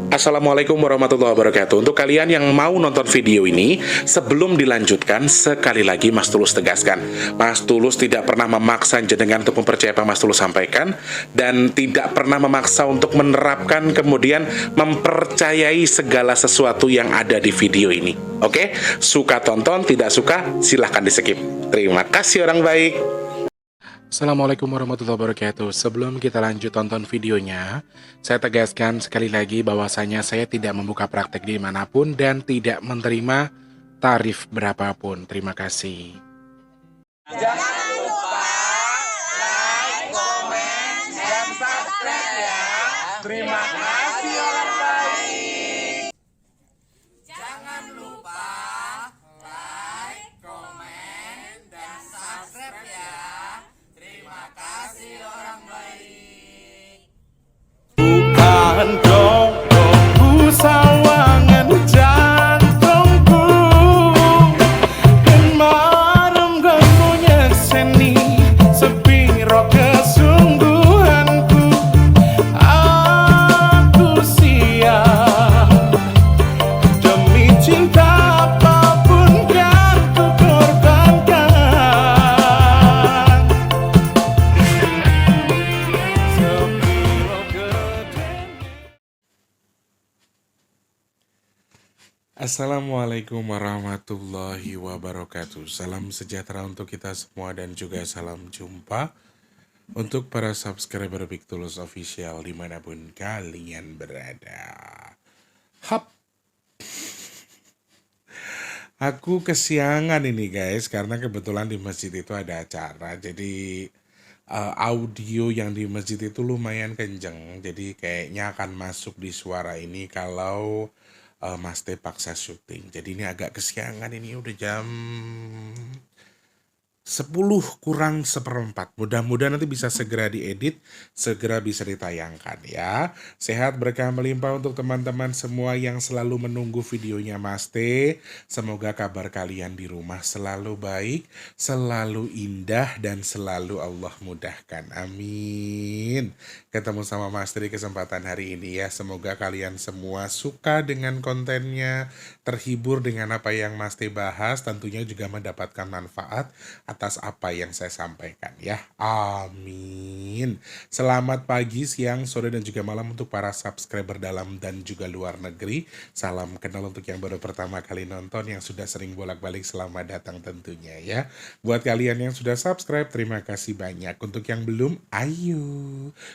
Assalamualaikum warahmatullahi wabarakatuh. Untuk kalian yang mau nonton video ini, sebelum dilanjutkan, sekali lagi Mas Tulus tegaskan, Mas Tulus tidak pernah memaksa jenengan untuk mempercayai apa Mas Tulus sampaikan, dan tidak pernah memaksa untuk menerapkan kemudian mempercayai segala sesuatu yang ada di video ini. Oke? Suka tonton, tidak suka silahkan di skip. Terima kasih orang baik. Assalamualaikum warahmatullahi wabarakatuh. Sebelum kita lanjut tonton videonya, saya tegaskan sekali lagi bahwasanya saya tidak membuka praktek dimanapun dan tidak menerima tarif berapapun. Terima kasih. Jangan lupa like, komen, dan subscribe ya. Terima kasih orang baik. Jangan lupa like, komen, dan subscribe ya. Terima kasih orang baik. Bukan dongku sawangan jantungku dan marem ganggunya seni sepiro kesungguhanku. Aku siap demi cinta apapun kan ku korbankan. Sepiro gede. Assalamualaikum warahmatullahi wabarakatuh. Salam sejahtera untuk kita semua dan juga salam jumpa untuk para subscriber Big Tulus Official dimanapun kalian berada. Hap, aku kesiangan ini guys karena kebetulan di masjid itu ada acara. Jadi audio yang di masjid itu lumayan kenceng. Jadi kayaknya akan masuk di suara ini kalau Mas T paksa syuting. Jadi ini agak kesiangan, ini udah jam 10 kurang seperempat. Mudah-mudahan nanti bisa segera diedit, segera bisa ditayangkan ya. Sehat berkah melimpah untuk teman-teman semua yang selalu menunggu videonya Mas T. Semoga kabar kalian di rumah selalu baik, selalu indah, dan selalu Allah mudahkan. Amin. Ketemu sama Mas T di kesempatan hari ini ya. Semoga kalian semua suka dengan kontennya, terhibur dengan apa yang Mas T bahas, tentunya juga mendapatkan manfaat atas apa yang saya sampaikan ya. Amin. Selamat pagi, siang, sore, dan juga malam untuk para subscriber dalam dan juga luar negeri. Salam kenal untuk yang baru pertama kali nonton, yang sudah sering bolak-balik, selamat datang tentunya ya. Buat kalian yang sudah subscribe, terima kasih banyak. Untuk yang belum, ayo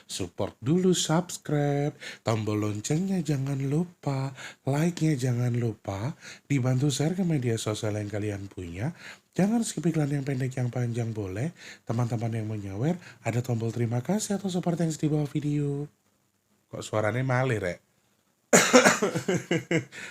support dulu, subscribe, tombol loncengnya jangan lupa, like-nya jangan lupa, dibantu share ke media sosial yang kalian punya. Jangan skip iklan yang pendek yang panjang boleh. Teman-teman yang mau nyawer, ada tombol terima kasih atau super thanks di bawah video. Kok suaranya malih rek?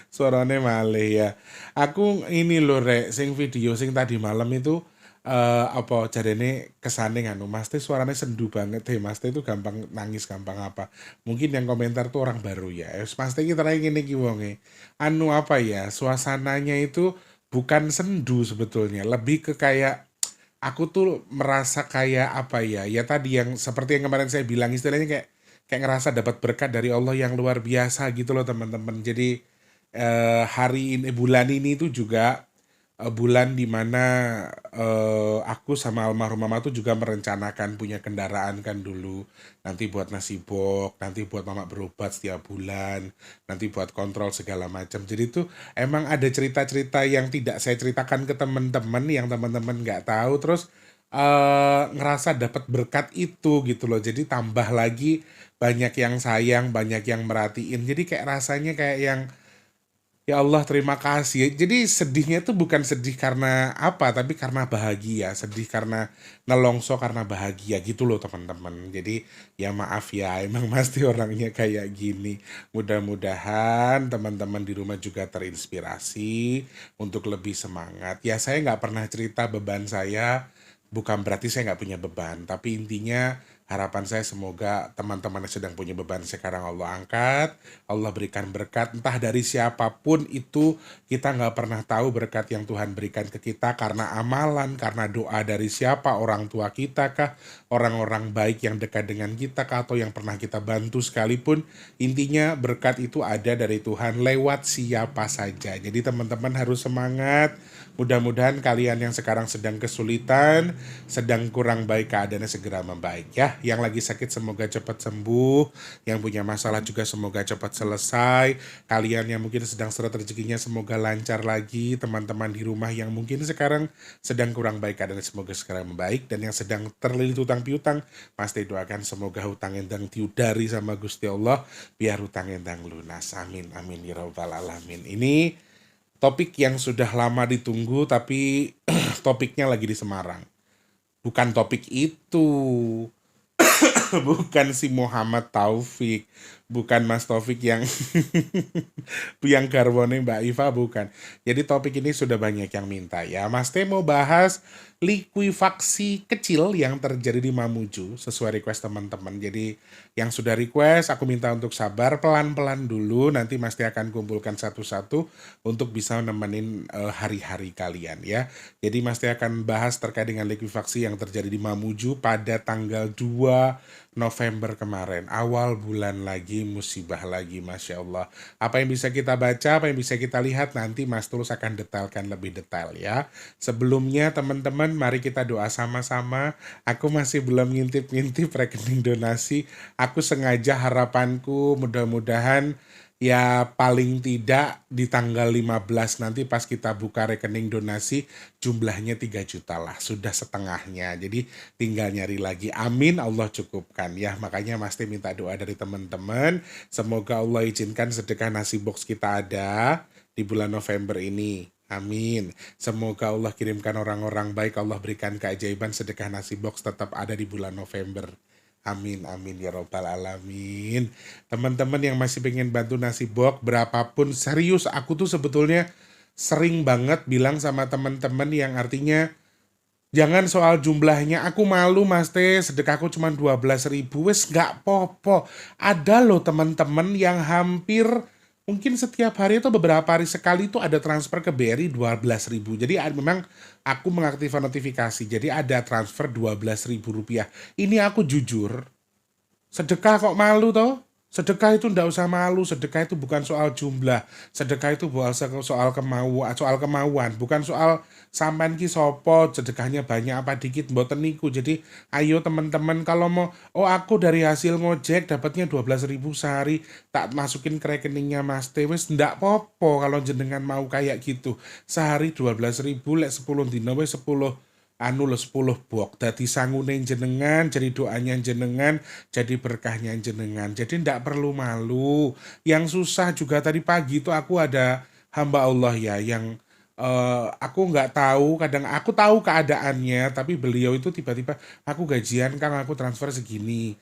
Suaranya malih ya. Aku ini loh rek, sing video sing tadi malam itu apa jarene kesane nganu Mas T suaranya sendu banget deh. Mas T itu gampang nangis, gampang apa. Mungkin yang komentar tuh orang baru ya. Mas T kita lagi gini wonge. Anu apa ya, suasananya itu bukan sendu sebetulnya, lebih ke kayak aku tuh merasa kayak apa ya, ya tadi yang seperti yang kemarin saya bilang, istilahnya kayak kayak ngerasa dapat berkat dari Allah yang luar biasa gitu loh teman-teman. Jadi hari ini, bulan ini tuh juga bulan dimana aku sama almarhum mama tuh juga merencanakan punya kendaraan kan dulu, nanti buat nasi box, nanti buat mama berobat setiap bulan, nanti buat kontrol segala macam. Jadi tuh emang ada cerita-cerita yang tidak saya ceritakan ke teman-teman, yang teman-teman nggak tahu, terus ngerasa dapat berkat itu gitu loh. Jadi tambah lagi banyak yang sayang, banyak yang merhatiin, jadi kayak rasanya kayak yang ya Allah terima kasih. Jadi sedihnya tuh bukan sedih karena apa, tapi karena bahagia. Sedih karena nelongso karena bahagia gitu loh teman-teman. Jadi ya maaf ya, emang pasti orangnya kayak gini. Mudah-mudahan teman-teman di rumah juga terinspirasi untuk lebih semangat. Ya saya nggak pernah cerita beban saya, bukan berarti saya nggak punya beban. Tapi intinya Harapan saya semoga teman-teman yang sedang punya beban sekarang Allah angkat, Allah berikan berkat, entah dari siapapun itu, kita nggak pernah tahu berkat yang Tuhan berikan ke kita karena amalan, karena doa dari siapa, orang tua kita kah, orang-orang baik yang dekat dengan kita kah, atau yang pernah kita bantu sekalipun. Intinya berkat itu ada dari Tuhan lewat siapa saja. Jadi teman-teman harus semangat. Mudah-mudahan kalian yang sekarang sedang kesulitan, sedang kurang baik keadaannya segera membaik ya. Yang lagi sakit semoga cepat sembuh, yang punya masalah juga semoga cepat selesai. Kalian yang mungkin sedang seret rezekinya semoga lancar lagi. Teman-teman di rumah yang mungkin sekarang sedang kurang baik keadaannya semoga segera membaik. Dan yang sedang terlilit hutang piutang, pasti doakan semoga hutang endang diudari sama Gusti Allah, biar hutang endang lunas. Amin amin ya rabbal alamin. Ini topik yang sudah lama ditunggu tapi topiknya lagi di Semarang. Bukan topik itu. Bukan si Muhammad Taufik, bukan Mas Taufik yang yang garwone Mbak Iva, bukan. Jadi topik ini sudah banyak yang minta ya. Mas T mau bahas likuifaksi kecil yang terjadi di Mamuju sesuai request teman-teman. Jadi yang sudah request aku minta untuk sabar, pelan-pelan dulu, nanti Mas T akan kumpulkan satu-satu untuk bisa nemenin hari-hari kalian ya. Jadi Mas T akan bahas terkait dengan likuifaksi yang terjadi di Mamuju pada tanggal 2 November kemarin, awal bulan lagi, musibah lagi, Masya Allah. Apa yang bisa kita baca, apa yang bisa kita lihat, nanti Mas Tulus akan detailkan lebih detail ya. Sebelumnya teman-teman, mari kita doa sama-sama. Aku masih belum ngintip-ngintip rekening donasi. Aku sengaja harapanku mudah-mudahan ya paling tidak di tanggal 15 nanti pas kita buka rekening donasi jumlahnya 3 juta lah, sudah setengahnya. Jadi tinggal nyari lagi. Amin, Allah cukupkan ya. Makanya Mas T minta doa dari teman-teman. Semoga Allah izinkan sedekah nasi box kita ada di bulan November ini. Amin. Semoga Allah kirimkan orang-orang baik, Allah berikan keajaiban sedekah nasi box tetap ada di bulan November. Amin, amin ya robbal alamin. Teman-teman yang masih pengen bantu nasi box berapapun, serius aku tuh sebetulnya sering banget bilang sama teman-teman yang artinya jangan soal jumlahnya, aku malu Mas T, sedekahku cuma 12.000, wes gak popo. Ada loh teman-teman yang hampir mungkin setiap hari atau beberapa hari sekali itu ada transfer ke BRI 12.000. Jadi memang aku mengaktifkan notifikasi. Jadi ada transfer 12.000 rupiah. Ini aku jujur, sedekah kok malu toh? Sedekah itu ndak usah malu, sedekah itu bukan soal jumlah. Sedekah itu soal kemauan, bukan soal sampean ki sopo, sedekahnya banyak apa dikit mboten niku. Jadi ayo teman-teman kalau mau, oh aku dari hasil ngojek dapatnya 12.000 sehari, tak masukin ke rekeningnya Mas T, wis ndak popo kalau jenengan mau kayak gitu. Sehari 12.000 lek 10 dina wis 10 10 bok, dadi sangune jenengan, jadi doanya jenengan, jadi berkahnya jenengan. Jadi ndak perlu malu. Yang susah juga tadi pagi itu aku ada hamba Allah ya yang aku nggak tahu, kadang aku tahu keadaannya, tapi beliau itu tiba-tiba aku gajian Kang, aku transfer segini.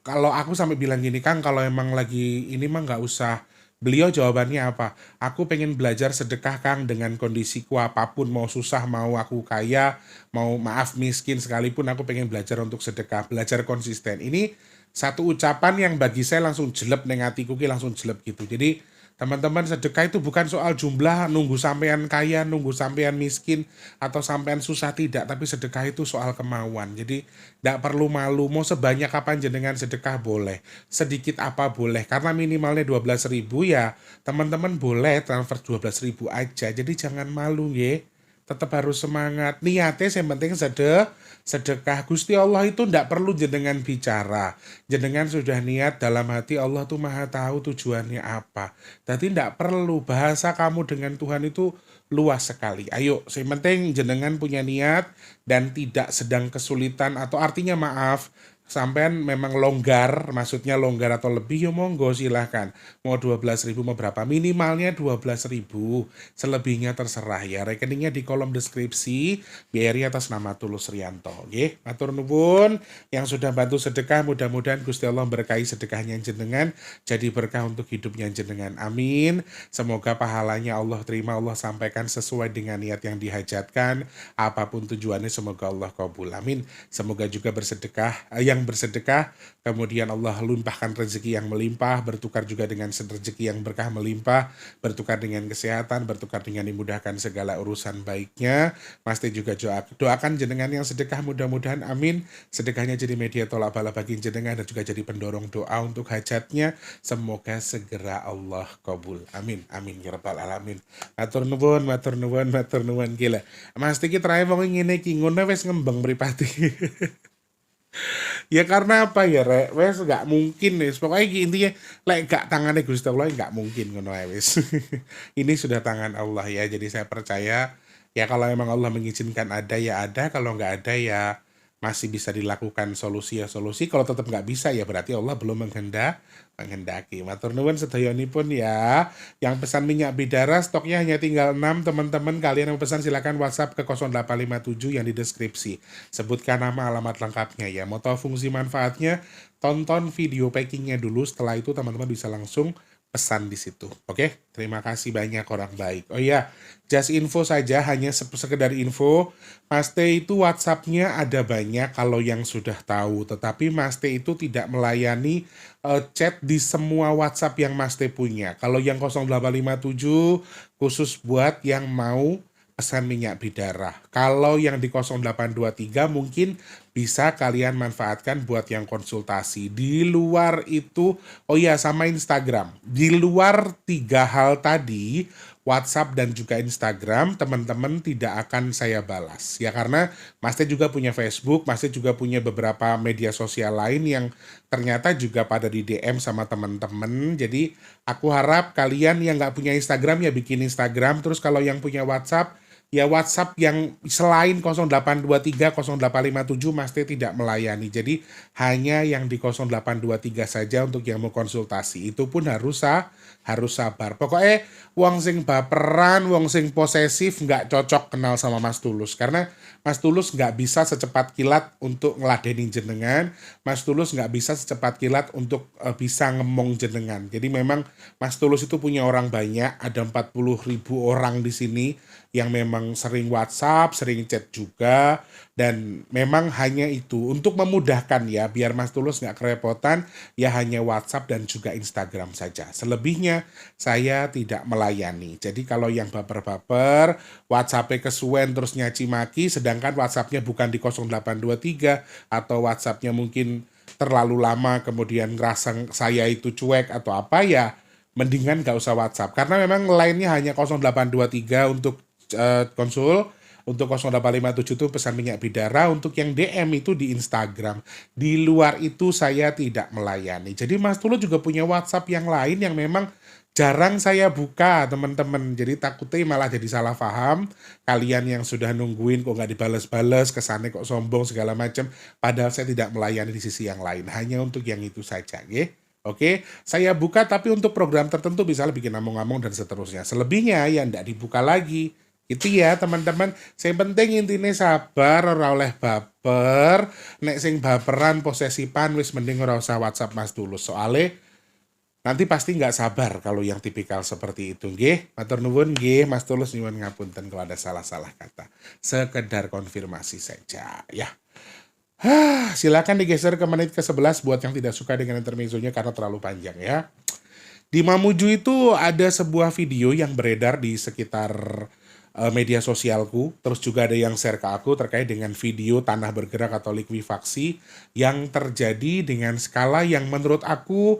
Kalau aku sampai bilang gini Kang, kalau emang lagi ini mah nggak usah. Beliau jawabannya apa? Aku pengen belajar sedekah Kang dengan kondisiku apapun, mau susah, mau aku kaya, mau maaf miskin sekalipun aku pengen belajar untuk sedekah, belajar konsisten. Ini satu ucapan yang bagi saya langsung jelek neng hatiku ki langsung jelek gitu. Jadi teman-teman sedekah itu bukan soal jumlah, nunggu sampean kaya, nunggu sampean miskin, atau sampean susah, tidak. Tapi sedekah itu soal kemauan. Jadi tidak perlu malu, mau sebanyak apa jenengan sedekah boleh. Sedikit apa boleh, karena minimalnya 12.000 ya teman-teman boleh transfer 12.000 aja. Jadi jangan malu ya. Tetap harus semangat. Niatnya yang penting sedekah. Gusti Allah itu ndak perlu jenengan bicara. Jenengan sudah niat dalam hati, Allah tuh maha tahu tujuannya apa. Jadi ndak perlu, bahasa kamu dengan Tuhan itu luas sekali. Ayo, yang penting jenengan punya niat dan tidak sedang kesulitan, atau artinya maaf, sampean memang longgar, maksudnya longgar atau lebih, ya monggo silahkan. Mau 12.000 mau berapa, minimalnya 12.000, selebihnya terserah ya. Rekeningnya di kolom deskripsi, BRI atas nama Tulus Rianto. Oke, matur nuwun yang sudah bantu sedekah, mudah-mudahan Gusti Allah berkahi sedekahnya jenengan, jadi berkah untuk hidupnya jenengan. Amin. Semoga pahalanya Allah terima, Allah sampaikan sesuai dengan niat yang dihajatkan, apapun tujuannya semoga Allah kabul. Amin. Semoga juga bersedekah, yang yang bersedekah, kemudian Allah limpahkan rezeki yang melimpah, bertukar juga dengan rezeki yang berkah melimpah, bertukar dengan kesehatan, bertukar dengan dimudahkan segala urusan baiknya. Mas Teh juga doakan jenengan yang sedekah, mudah-mudahan amin. Sedekahnya jadi media tolak bala bagi jenengan dan juga jadi pendorong doa untuk hajatnya. Semoga segera Allah kabul. Amin, amin ya rabbal alamin. Matur nuwun, matur nuwun, matur nuwun gila. Mas Teh ki terakhir wong ngene ki ngono wis ngembang mripate. Ya karena apa ya rek, wes nggak mungkin wes. Pokoknya intinya lek gak tangannya Gusti Allah nggak mungkin ngono ae wes. Ini sudah tangan Allah ya, jadi saya percaya ya kalau memang Allah mengizinkan ada ya ada, kalau nggak ada ya masih bisa dilakukan solusi ya solusi. Kalau tetap nggak bisa ya berarti Allah belum menghendaki. Matur nuwun sedayanipun ya. Yang pesan minyak bidara stoknya hanya tinggal 6 teman-teman. Kalian yang pesan silakan WhatsApp ke 0857 yang di deskripsi. Sebutkan nama alamat lengkapnya ya. Mau tahu fungsi manfaatnya? Tonton video packingnya dulu. Setelah itu teman-teman bisa langsung pesan di situ. Oke, terima kasih banyak orang baik. Oh iya, just info saja, hanya sekedar info. Mas T itu WhatsApp-nya ada banyak kalau yang sudah tahu, tetapi Mas T itu tidak melayani chat di semua WhatsApp yang Mas T punya. Kalau yang 0857 khusus buat yang mau pesan minyak bidara. Kalau yang di 0823 mungkin bisa kalian manfaatkan buat yang konsultasi. Di luar itu, oh iya sama Instagram. Di luar 3 hal tadi, WhatsApp dan juga Instagram, teman-teman tidak akan saya balas. Ya karena Mas Teh juga punya Facebook, Mas Teh juga punya beberapa media sosial lain yang ternyata juga pada di DM sama teman-teman. Jadi aku harap kalian yang nggak punya Instagram ya bikin Instagram. Terus kalau yang punya WhatsApp, ya WhatsApp yang selain 0823, 0857 Mas Teh tidak melayani. Jadi hanya yang di 0823 saja untuk yang mau konsultasi. Itu pun harus sabar. Pokoknya wong sing baperan, wong sing posesif nggak cocok kenal sama Mas Tulus. Karena Mas Tulus nggak bisa secepat kilat untuk ngeladenin jenengan. Mas Tulus nggak bisa secepat kilat untuk bisa ngemong jenengan. Jadi memang Mas Tulus itu punya orang banyak. Ada 40.000 orang di sini yang memang sering WhatsApp, sering chat juga, dan memang hanya itu untuk memudahkan ya, biar Mas Tulus nggak kerepotan, ya hanya WhatsApp dan juga Instagram saja. Selebihnya saya tidak melayani. Jadi kalau yang baper-baper, WhatsApp-nya kesuwen terus nyaci maki, sedangkan WhatsApp-nya bukan di 0823 atau WhatsApp-nya mungkin terlalu lama kemudian ngerasa saya itu cuek atau apa ya, mendingan nggak usah WhatsApp. Karena memang lainnya hanya 0823 untuk konsul, untuk 0857 itu pesan minyak bidara, untuk yang DM itu di Instagram. Di luar itu saya tidak melayani. Jadi Mas Tulus juga punya WhatsApp yang lain yang memang jarang saya buka teman-teman. Jadi takutnya malah jadi salah paham. Kalian yang sudah nungguin kok nggak dibales-bales, kesannya kok sombong segala macam. Padahal saya tidak melayani di sisi yang lain. Hanya untuk yang itu saja, ya. Oke, saya buka tapi untuk program tertentu misalnya bikin ngomong-ngomong dan seterusnya. Selebihnya ya nggak dibuka lagi. Itu ya teman-teman. Yang penting intinya sabar, ora oleh baper. Nek sing baperan posesipan wis mending ora usah WhatsApp Mas Tulus. Soalnya nanti pasti nggak sabar kalau yang tipikal seperti itu. Nggih, matur nuwun nggih Mas Tulus, nyuwun ngapunten kalau ada salah-salah kata. Sekedar konfirmasi saja ya. Silakan digeser ke menit ke-11 buat yang tidak suka dengan intermezzonya karena terlalu panjang ya. Di Mamuju itu ada sebuah video yang beredar di sekitar media sosialku, terus juga ada yang share ke aku terkait dengan video tanah bergerak atau likuifaksi yang terjadi dengan skala yang menurut aku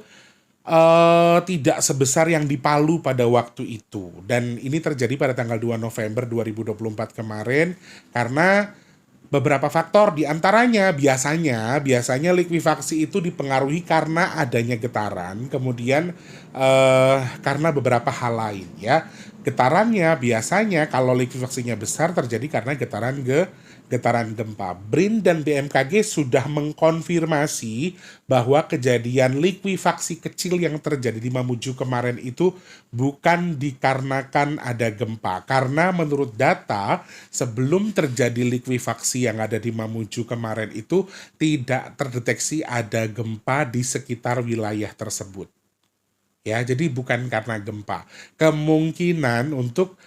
tidak sebesar yang di Palu pada waktu itu. Dan ini terjadi pada tanggal 2 November 2024 kemarin karena beberapa faktor, diantaranya biasanya likuifaksi itu dipengaruhi karena adanya getaran, kemudian karena beberapa hal lain ya. Getarannya biasanya kalau likuifaksinya besar terjadi karena getaran gempa. BRIN dan BMKG sudah mengkonfirmasi bahwa kejadian likuifaksi kecil yang terjadi di Mamuju kemarin itu bukan dikarenakan ada gempa. Karena menurut data sebelum terjadi likuifaksi yang ada di Mamuju kemarin itu tidak terdeteksi ada gempa di sekitar wilayah tersebut. Ya, jadi bukan karena gempa. Kemungkinan untuk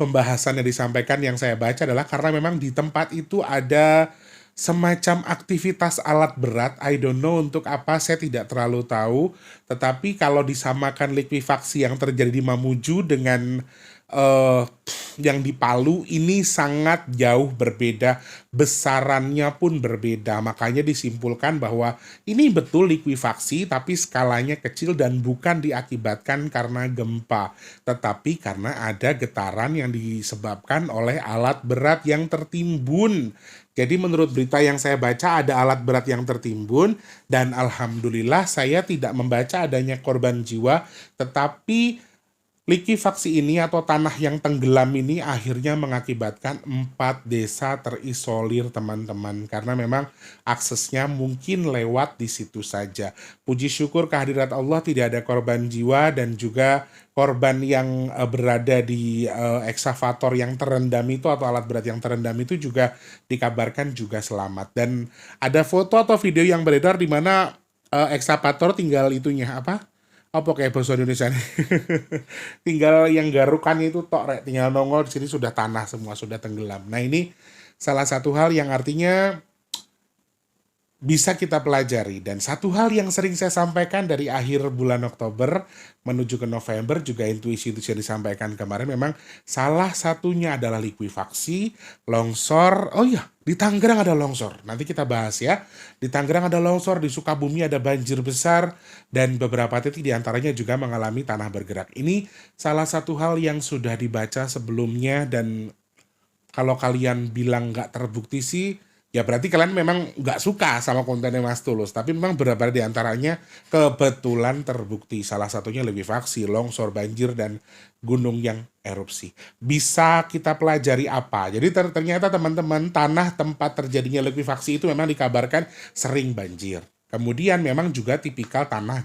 pembahasan yang disampaikan yang saya baca adalah karena memang di tempat itu ada semacam aktivitas alat berat. I don't know untuk apa, saya tidak terlalu tahu. Tetapi kalau disamakan likuifaksi yang terjadi di Mamuju dengan eh, yang di Palu, ini sangat jauh berbeda, besarannya pun berbeda. Makanya disimpulkan bahwa ini betul likuifaksi, tapi skalanya kecil dan bukan diakibatkan karena gempa, tetapi karena ada getaran yang disebabkan oleh alat berat yang tertimbun. Jadi menurut berita yang saya baca ada alat berat yang tertimbun dan alhamdulillah saya tidak membaca adanya korban jiwa, tetapi likuifaksi ini atau tanah yang tenggelam ini akhirnya mengakibatkan 4 desa terisolir teman-teman karena memang aksesnya mungkin lewat di situ saja. Puji syukur kehadirat Allah tidak ada korban jiwa dan juga korban yang berada di eksavator yang terendam itu atau alat berat yang terendam itu juga dikabarkan juga selamat. Dan ada foto atau video yang beredar di mana eksavator tinggal itunya apa? Apa kayak bahasa Indonesia nih? Tinggal yang garukannya itu tok rek, tinggal nongol di sini sudah tanah semua, sudah tenggelam. Nah, ini salah satu hal yang artinya bisa kita pelajari. Dan satu hal yang sering saya sampaikan dari akhir bulan Oktober menuju ke November, juga intuisi-intuisi yang disampaikan kemarin, memang salah satunya adalah likuifaksi, longsor. Oh iya, di Tangerang ada longsor. Nanti kita bahas ya. Di Tangerang ada longsor, di Sukabumi ada banjir besar, dan beberapa titik diantaranya juga mengalami tanah bergerak. Ini salah satu hal yang sudah dibaca sebelumnya, dan kalau kalian bilang nggak terbukti sih, ya berarti kalian memang nggak suka sama kontennya Mas Tulus. Tapi memang beberapa di antaranya kebetulan terbukti. Salah satunya likuifaksi, longsor, banjir, dan gunung yang erupsi. Bisa kita pelajari apa? Jadi ternyata teman-teman, tanah tempat terjadinya likuifaksi itu memang dikabarkan sering banjir. Kemudian memang juga tipikal tanah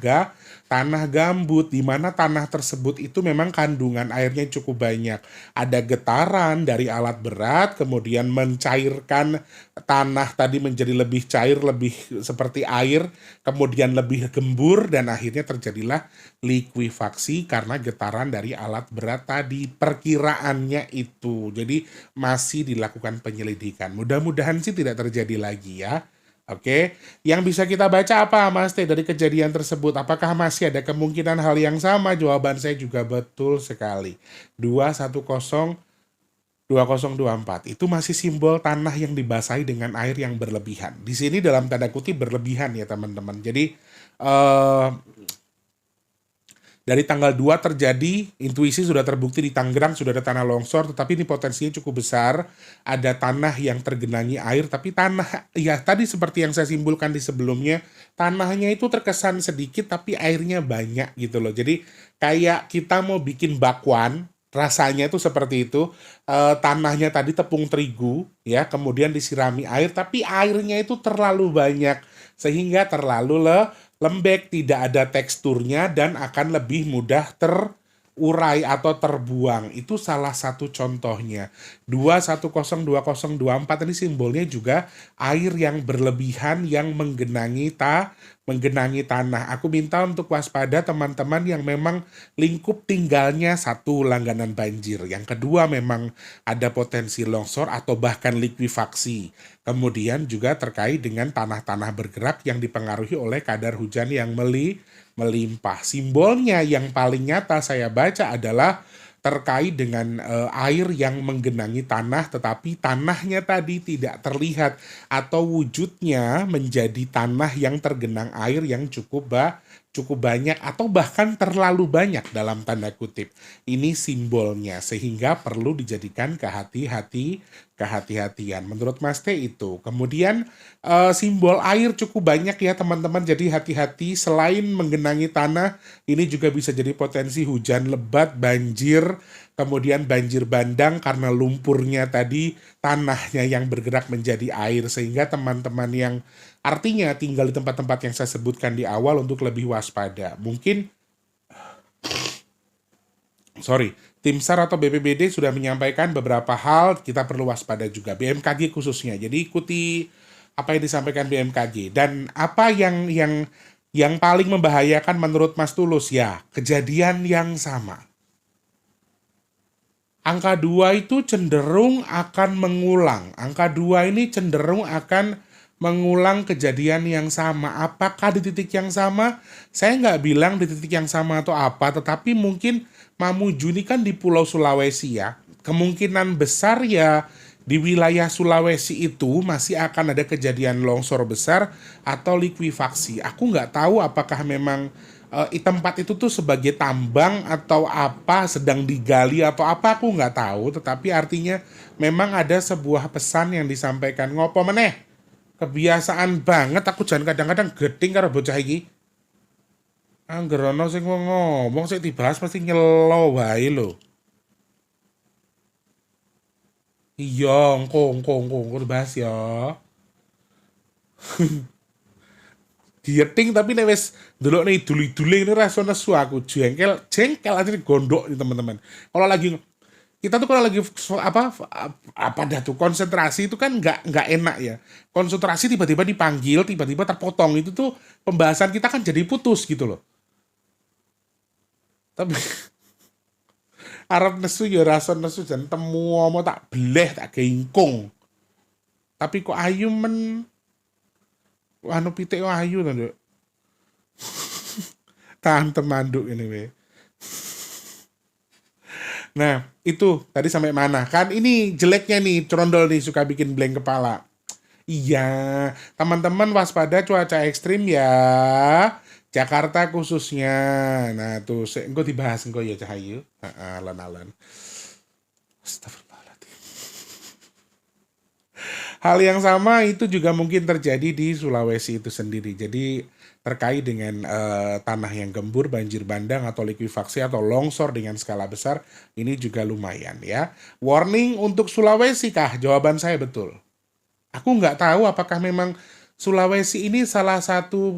gambut, di mana tanah tersebut itu memang kandungan airnya cukup banyak. Ada getaran dari alat berat, kemudian mencairkan tanah tadi menjadi lebih cair, lebih seperti air, kemudian lebih gembur, dan akhirnya terjadilah likuifaksi karena getaran dari alat berat tadi. Perkiraannya itu. Jadi masih dilakukan penyelidikan. Mudah-mudahan sih tidak terjadi lagi ya. Oke, yang bisa kita baca apa Mas Teh dari kejadian tersebut? Apakah masih ada kemungkinan hal yang sama? Jawaban saya juga betul sekali. 210 2024 itu masih simbol tanah yang dibasahi dengan air yang berlebihan. Di sini dalam tanda kutip berlebihan ya teman-teman. Jadi dari tanggal 2 terjadi, intuisi sudah terbukti di Tangerang sudah ada tanah longsor, tetapi ini potensinya cukup besar. Ada tanah yang tergenangi air, tapi tanah, ya tadi seperti yang saya simpulkan di sebelumnya, tanahnya itu terkesan sedikit tapi airnya banyak gitu loh. Jadi kayak kita mau bikin bakwan, rasanya itu seperti itu. Tanahnya tadi tepung terigu, ya, kemudian disirami air, tapi airnya itu terlalu banyak, sehingga terlalu lembek, tidak ada teksturnya, dan akan lebih mudah terurai atau terbuang. Itu salah satu contohnya. 2102024 ini simbolnya juga air yang berlebihan yang menggenangi tanah. Aku minta untuk waspada teman-teman yang memang lingkup tinggalnya satu, langganan banjir. Yang kedua, memang ada potensi longsor atau bahkan likuifaksi. Kemudian juga terkait dengan tanah-tanah bergerak yang dipengaruhi oleh kadar hujan yang melimpah. Simbolnya yang paling nyata saya baca adalah terkait dengan air yang menggenangi tanah, tetapi tanahnya tadi tidak terlihat atau wujudnya menjadi tanah yang tergenang air yang cukup banyak atau bahkan terlalu banyak dalam tanda kutip. Ini simbolnya, sehingga perlu dijadikan kehati-hatian. Menurut Mas T itu. Kemudian simbol air cukup banyak ya teman-teman, jadi hati-hati. Selain menggenangi tanah, ini juga bisa jadi potensi hujan lebat, banjir, kemudian banjir bandang karena lumpurnya tadi, tanahnya yang bergerak menjadi air, sehingga teman-teman yang artinya tinggal di tempat-tempat yang saya sebutkan di awal untuk lebih waspada. Mungkin Tim SAR atau BPBD sudah menyampaikan beberapa hal, kita perlu waspada juga. BMKG khususnya. Jadi ikuti apa yang disampaikan BMKG. Dan apa yang paling membahayakan menurut Mas Tulus? Ya, kejadian yang sama. Angka 2 itu cenderung akan mengulang. Angka 2 ini cenderung akan mengulang kejadian yang sama. Apakah di titik yang sama? Saya nggak bilang di titik yang sama atau apa, tetapi mungkin Mamuju ini kan di Pulau Sulawesi ya. Kemungkinan besar ya di wilayah Sulawesi itu masih akan ada kejadian longsor besar atau likuifaksi. Aku nggak tahu apakah memang tempat itu tuh sebagai tambang atau apa, sedang digali atau apa, aku nggak tahu. Tetapi artinya memang ada sebuah pesan yang disampaikan. Ngopo meneh? Kebiasaan banget aku jangan kadang-kadang geding karo bocah iki. Angger ana sing ngomong sik dibahas pasti nyelo wae lho. Iya, engko dibahas ya. Dieting tapi nek wis ndelokne idul-idule ini rasa nesu aku jengkel aja gondok nih teman-teman. Kalau lagi kita tuh kalau lagi apa dah tuh konsentrasi itu kan nggak enak ya. Konsentrasi tiba-tiba dipanggil, tiba-tiba terpotong itu tuh pembahasan kita kan jadi putus gitu loh. Tapi arep nesu ya rasa nesu jan temu mau tak beleh tak gengkong. Tapi kok ayu men anu pitik kok ayu to, Nduk. Tante manduk ini we. Nah, itu tadi sampai mana? Kan ini jeleknya nih, trondol nih suka bikin blank kepala. Iya, teman-teman waspada cuaca ekstrim ya. Jakarta khususnya. Nah, tuh engko dibahas engko ya Cahayu. Heeh, alon-alon. Astagfirullahaladzim. Hal yang sama itu juga mungkin terjadi di Sulawesi itu sendiri. Jadi terkait dengan tanah yang gembur, banjir bandang atau likuifaksi atau longsor dengan skala besar, ini juga lumayan ya. Warning untuk Sulawesi kah? Jawaban saya betul. Aku nggak tahu apakah memang Sulawesi ini salah satu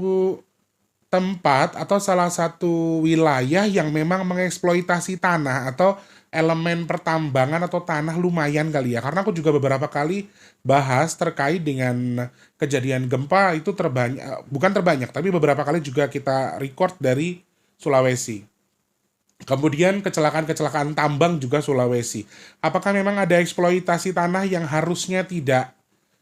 tempat atau salah satu wilayah yang memang mengeksploitasi tanah atau elemen pertambangan atau tanah lumayan kali ya. Karena aku juga beberapa kali bahas terkait dengan kejadian gempa itu bukan terbanyak, tapi beberapa kali juga kita record dari Sulawesi. Kemudian kecelakaan-kecelakaan tambang juga Sulawesi. Apakah memang ada eksploitasi tanah yang harusnya tidak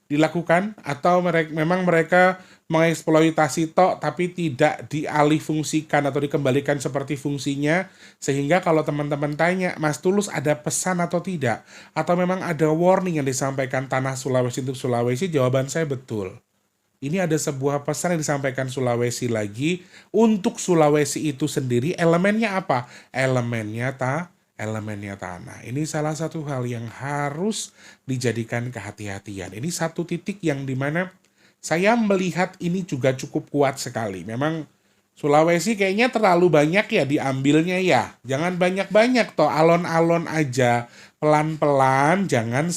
dilakukan atau memang mereka mengeksploitasi tok tapi tidak dialih fungsikan atau dikembalikan seperti fungsinya, sehingga kalau teman-teman tanya Mas Tulus ada pesan atau tidak atau memang ada warning yang disampaikan tanah Sulawesi untuk Sulawesi, jawaban saya betul. Ini ada sebuah pesan yang disampaikan Sulawesi lagi untuk Sulawesi itu sendiri. Elemennya apa? Elemennya tanah. Ini salah satu hal yang harus dijadikan kehati-hatian. Ini satu titik yang dimana saya melihat ini juga cukup kuat sekali. Memang Sulawesi kayaknya terlalu banyak ya diambilnya ya. Jangan banyak-banyak toh, alon-alon aja. Pelan-pelan, jangan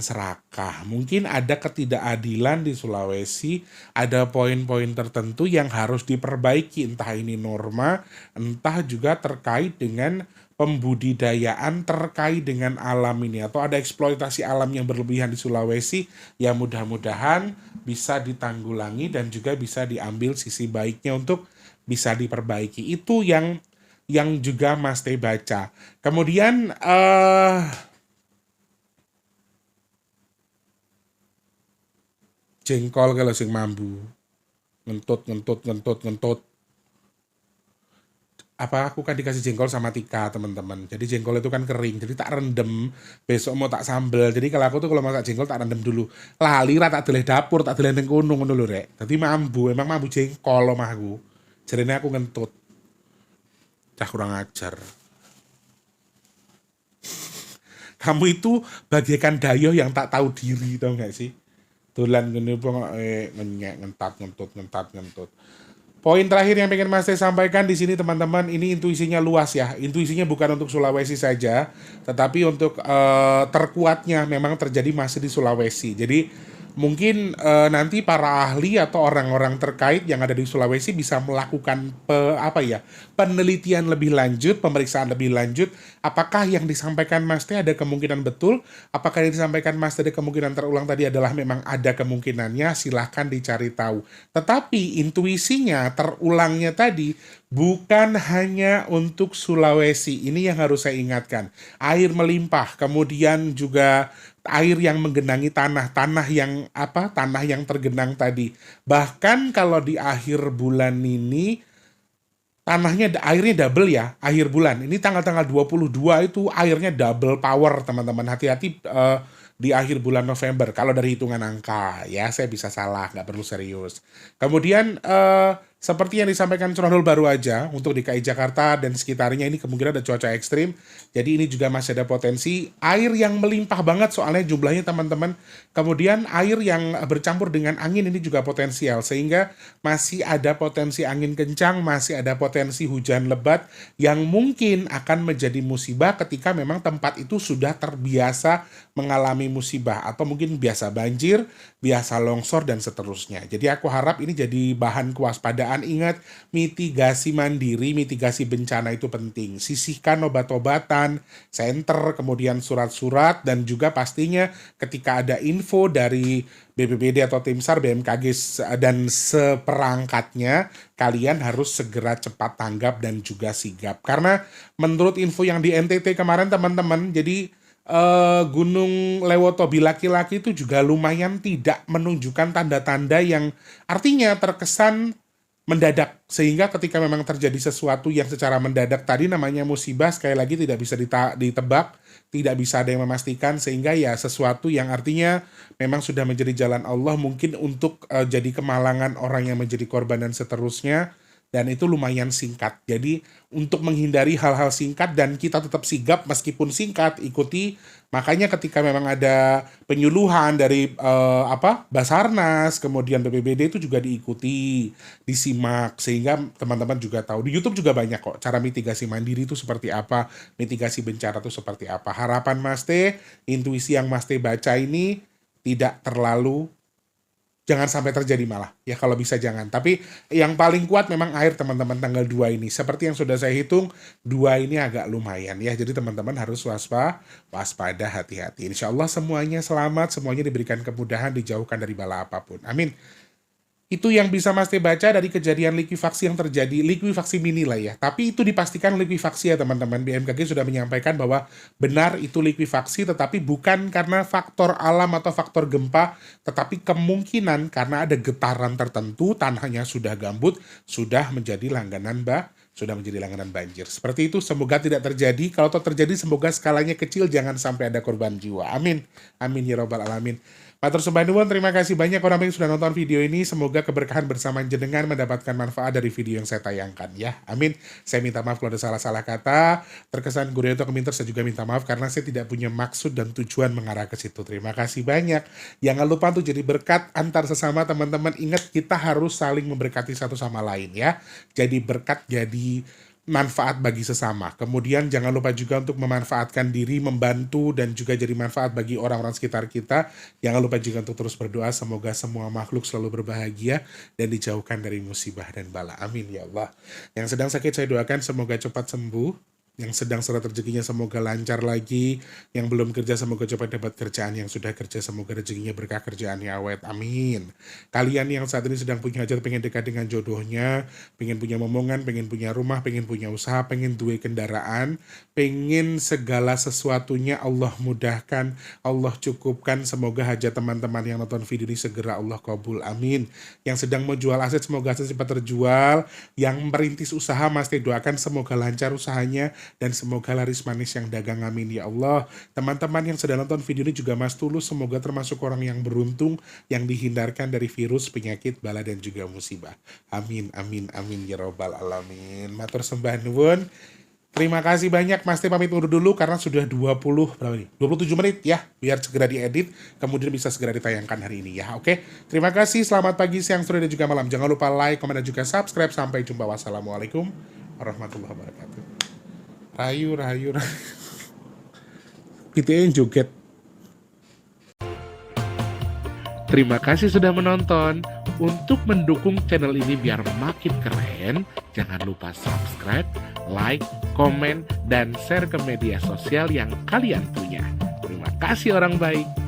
serakah. Mungkin ada ketidakadilan di Sulawesi, ada poin-poin tertentu yang harus diperbaiki, entah ini norma, entah juga terkait dengan pembudidayaan terkait dengan alam ini atau ada eksploitasi alam yang berlebihan di Sulawesi yang mudah-mudahan bisa ditanggulangi dan juga bisa diambil sisi baiknya untuk bisa diperbaiki. Itu yang juga Mas Teh baca. Kemudian jengkol kalau sing mambu ngentut. Apa aku kan dikasih jengkol sama Tika teman-teman. Jadi jengkol itu kan kering, jadi tak rendem. Besok mau tak sambel. Jadi kalau aku tuh kalau masak jengkol tak rendem dulu. Lali ra tak deleh dapur, tak deleh ning kono ngono lho rek. Dadi emang mambu jengkol omahku. Jarene aku ngentut. Cah kurang ajar. Kamu itu bagaikan dayoh yang tak tahu diri, tau gak sih? Dolan ngene ngenyek ngentat. Poin terakhir yang pengen Mas Teh sampaikan di sini teman-teman, ini intuisinya luas ya. Intuisinya bukan untuk Sulawesi saja, tetapi untuk terkuatnya memang terjadi masih di Sulawesi. Jadi mungkin nanti para ahli atau orang-orang terkait yang ada di Sulawesi bisa melakukan penelitian lebih lanjut, pemeriksaan lebih lanjut. Apakah yang disampaikan Mas Teh ada kemungkinan betul? Apakah yang disampaikan Mas Teh ada kemungkinan terulang tadi adalah memang ada kemungkinannya? Silahkan dicari tahu. Tetapi intuisinya terulangnya tadi bukan hanya untuk Sulawesi. Ini yang harus saya ingatkan. Air melimpah, kemudian juga air yang menggenangi tanah yang tergenang tadi. Bahkan kalau di akhir bulan ini airnya double ya, akhir bulan. Ini tanggal-tanggal 22 itu airnya double power, teman-teman. Hati-hati di akhir bulan November. Kalau dari hitungan angka, ya saya bisa salah, nggak perlu serius. Kemudian seperti yang disampaikan Surahul baru aja, untuk DKI Jakarta dan sekitarnya ini kemungkinan ada cuaca ekstrim. Jadi ini juga masih ada potensi air yang melimpah banget soalnya jumlahnya teman-teman. Kemudian air yang bercampur dengan angin ini juga potensial. Sehingga masih ada potensi angin kencang, masih ada potensi hujan lebat yang mungkin akan menjadi musibah ketika memang tempat itu sudah terbiasa mengalami musibah. Atau mungkin biasa banjir, biasa longsor, dan seterusnya. Jadi aku harap ini jadi bahan kewaspadaan. Ingat, mitigasi mandiri, mitigasi bencana itu penting. Sisihkan obat-obatan, senter, kemudian surat-surat, dan juga pastinya ketika ada info dari BPBD atau tim SAR, BMKG, dan seperangkatnya, kalian harus segera cepat tanggap dan juga sigap. Karena menurut info yang di NTT kemarin teman-teman, jadi Gunung Lewotobi laki-laki itu juga lumayan tidak menunjukkan tanda-tanda yang artinya terkesan mendadak, sehingga ketika memang terjadi sesuatu yang secara mendadak tadi namanya musibah, sekali lagi tidak bisa ditebak, tidak bisa ada yang memastikan, sehingga ya sesuatu yang artinya memang sudah menjadi jalan Allah mungkin untuk jadi kemalangan orang yang menjadi korban dan seterusnya. Dan itu lumayan singkat. Jadi untuk menghindari hal-hal singkat dan kita tetap sigap meskipun singkat, ikuti. Makanya ketika memang ada penyuluhan dari Basarnas, kemudian BPBD itu juga diikuti, disimak, sehingga teman-teman juga tahu. Di YouTube juga banyak kok cara mitigasi mandiri itu seperti apa, mitigasi bencana itu seperti apa. Harapan Mas Teh, intuisi yang Mas Teh baca ini tidak terlalu, jangan sampai terjadi malah. Ya kalau bisa jangan. Tapi yang paling kuat memang air teman-teman tanggal 2 ini. Seperti yang sudah saya hitung, 2 ini agak lumayan ya. Jadi teman-teman harus waspada, hati-hati. Insya Allah semuanya selamat, semuanya diberikan kemudahan, dijauhkan dari bala apapun. Amin. Itu yang bisa Mas Teh baca dari kejadian likuifaksi yang terjadi, likuifaksi mini lah ya. Tapi itu dipastikan likuifaksi ya teman-teman. BMKG sudah menyampaikan bahwa benar itu likuifaksi, tetapi bukan karena faktor alam atau faktor gempa, tetapi kemungkinan karena ada getaran tertentu, tanahnya sudah gambut, sudah menjadi langganan banjir. Seperti itu, semoga tidak terjadi. Kalau terjadi, semoga skalanya kecil, jangan sampai ada korban jiwa. Amin. Amin ya robbal alamin. Matur sembah nuwun, terima kasih banyak orang yang sudah nonton video ini. Semoga keberkahan bersama jenengan mendapatkan manfaat dari video yang saya tayangkan ya. Amin. Saya minta maaf kalau ada salah-salah kata, terkesan gurih atau keminter, saya juga minta maaf karena saya tidak punya maksud dan tujuan mengarah ke situ. Terima kasih banyak. Jangan lupa untuk jadi berkat antar sesama teman-teman. Ingat, kita harus saling memberkati satu sama lain ya. Jadi berkat, jadi manfaat bagi sesama. Kemudian jangan lupa juga untuk memanfaatkan diri, membantu, dan juga jadi manfaat bagi orang-orang sekitar kita. Jangan lupa juga untuk terus berdoa, semoga semua makhluk selalu berbahagia dan dijauhkan dari musibah dan bala. Amin ya Allah. Yang sedang sakit saya doakan semoga cepat sembuh. Yang sedang seret rezekinya semoga lancar lagi. Yang belum kerja semoga cepat dapat kerjaan. Yang sudah kerja semoga rezekinya berkah, kerjaannya awet. Amin. Kalian yang saat ini sedang punya hajat, pengen dekat dengan jodohnya, pengen punya momongan, pengen punya rumah, pengen punya usaha, pengen duwe kendaraan, pengen segala sesuatunya Allah mudahkan, Allah cukupkan. Semoga hajat teman-teman yang nonton video ini segera Allah kabul. Amin. Yang sedang mau jual aset semoga aset cepat terjual. Yang merintis usaha Mas Teh doakan semoga lancar usahanya dan semoga laris manis yang dagang. Amin ya Allah. Teman-teman yang sedang nonton video ini juga Mas Tulus semoga termasuk orang yang beruntung yang dihindarkan dari virus, penyakit, bala, dan juga musibah. Amin, amin, amin ya robbal alamin. Matur sembah nuwun. Terima kasih banyak. Mas Teh pamit undur dulu karena sudah 27 menit ya, biar segera diedit kemudian bisa segera ditayangkan hari ini ya. Oke, terima kasih, selamat pagi, siang, sore, dan juga malam. Jangan lupa like, komen, dan juga subscribe. Sampai jumpa, wassalamualaikum warahmatullahi wabarakatuh. Rayu PTN joget. Terima kasih sudah menonton. Untuk mendukung channel ini biar makin keren, jangan lupa subscribe, like, komen, dan share ke media sosial yang kalian punya. Terima kasih orang baik.